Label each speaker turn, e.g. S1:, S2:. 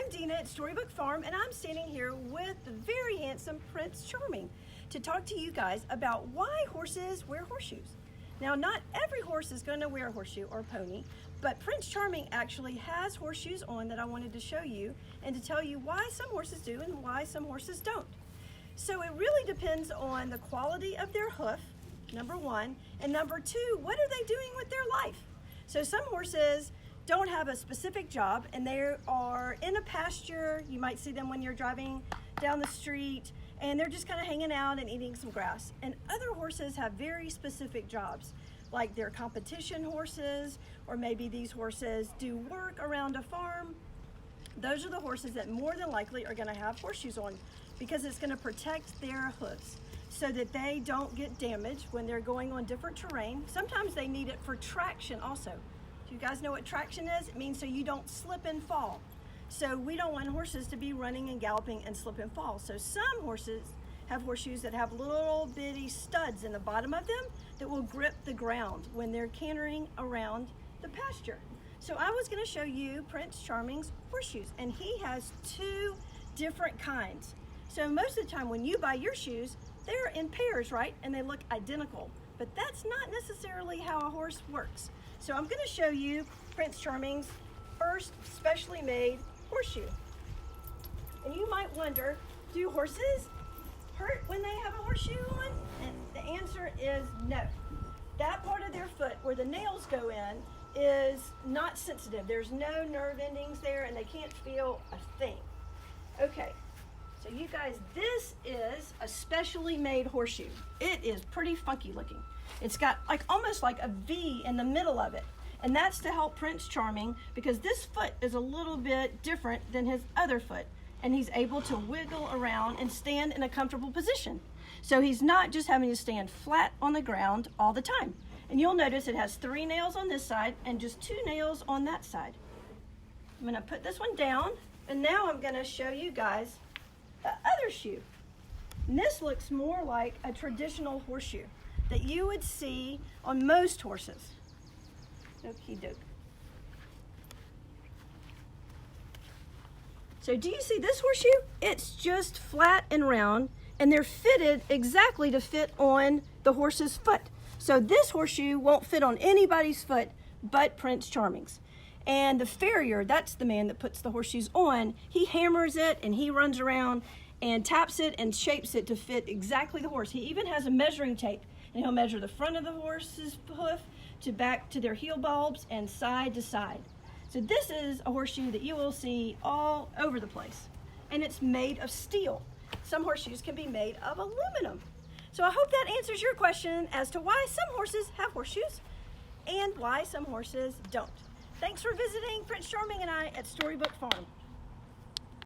S1: I'm Dena at Storybook Farm, and I'm standing here with the very handsome Prince Charming to talk to you guys about why horses wear horseshoes. Now, not every horse is going to wear a horseshoe or pony, but Prince Charming actually has horseshoes on that I wanted to show you and to tell you why some horses do and why some horses don't. So it really depends on the quality of their hoof, number one, and number two, what are they doing with their life? So some horses don't have a specific job and they are in a pasture. You might see them when you're driving down the street and they're just kind of hanging out and eating some grass. And other horses have very specific jobs, like they're competition horses, or maybe these horses do work around a farm. Those are the horses that more than likely are going to have horseshoes on because it's going to protect their hooves so that they don't get damaged when they're going on different terrain. Sometimes they need it for traction also. Do you guys know what traction is? It means so you don't slip and fall. So we don't want horses to be running and galloping and slip and fall. So some horses have horseshoes that have little bitty studs in the bottom of them that will grip the ground when they're cantering around the pasture. So I was going to show you Prince Charming's horseshoes, and he has two different kinds. So most of the time when you buy your shoes, they're in pairs, right? And they look identical, but that's not necessarily how a horse works. So I'm going to show you Prince Charming's first specially made horseshoe. And you might wonder, do horses hurt when they have a horseshoe on? And the answer is no. That part of their foot where the nails go in is not sensitive. There's no nerve endings there and they can't feel a thing. Okay, so you guys, this is a specially made horseshoe. It is pretty funky looking. It's got almost like a V in the middle of it. And that's to help Prince Charming because this foot is a little bit different than his other foot. And he's able to wiggle around and stand in a comfortable position. So he's not just having to stand flat on the ground all the time. And you'll notice it has 3 nails on this side and just 2 nails on that side. I'm gonna put this one down, and now I'm gonna show you guys the other shoe. And this looks more like a traditional horseshoe that you would see on most horses. Okie doke. So do you see this horseshoe? It's just flat and round, and they're fitted exactly to fit on the horse's foot. So this horseshoe won't fit on anybody's foot but Prince Charming's. And the farrier, that's the man that puts the horseshoes on, he hammers it and he runs around and taps it and shapes it to fit exactly the horse. He even has a measuring tape, and he'll measure the front of the horse's hoof to back to their heel bulbs and side to side. So this is a horseshoe that you will see all over the place, and it's made of steel. Some horseshoes can be made of aluminum. So I hope that answers your question as to why some horses have horseshoes and why some horses don't. Thanks for visiting Prince Charming and I at Storybook Farm.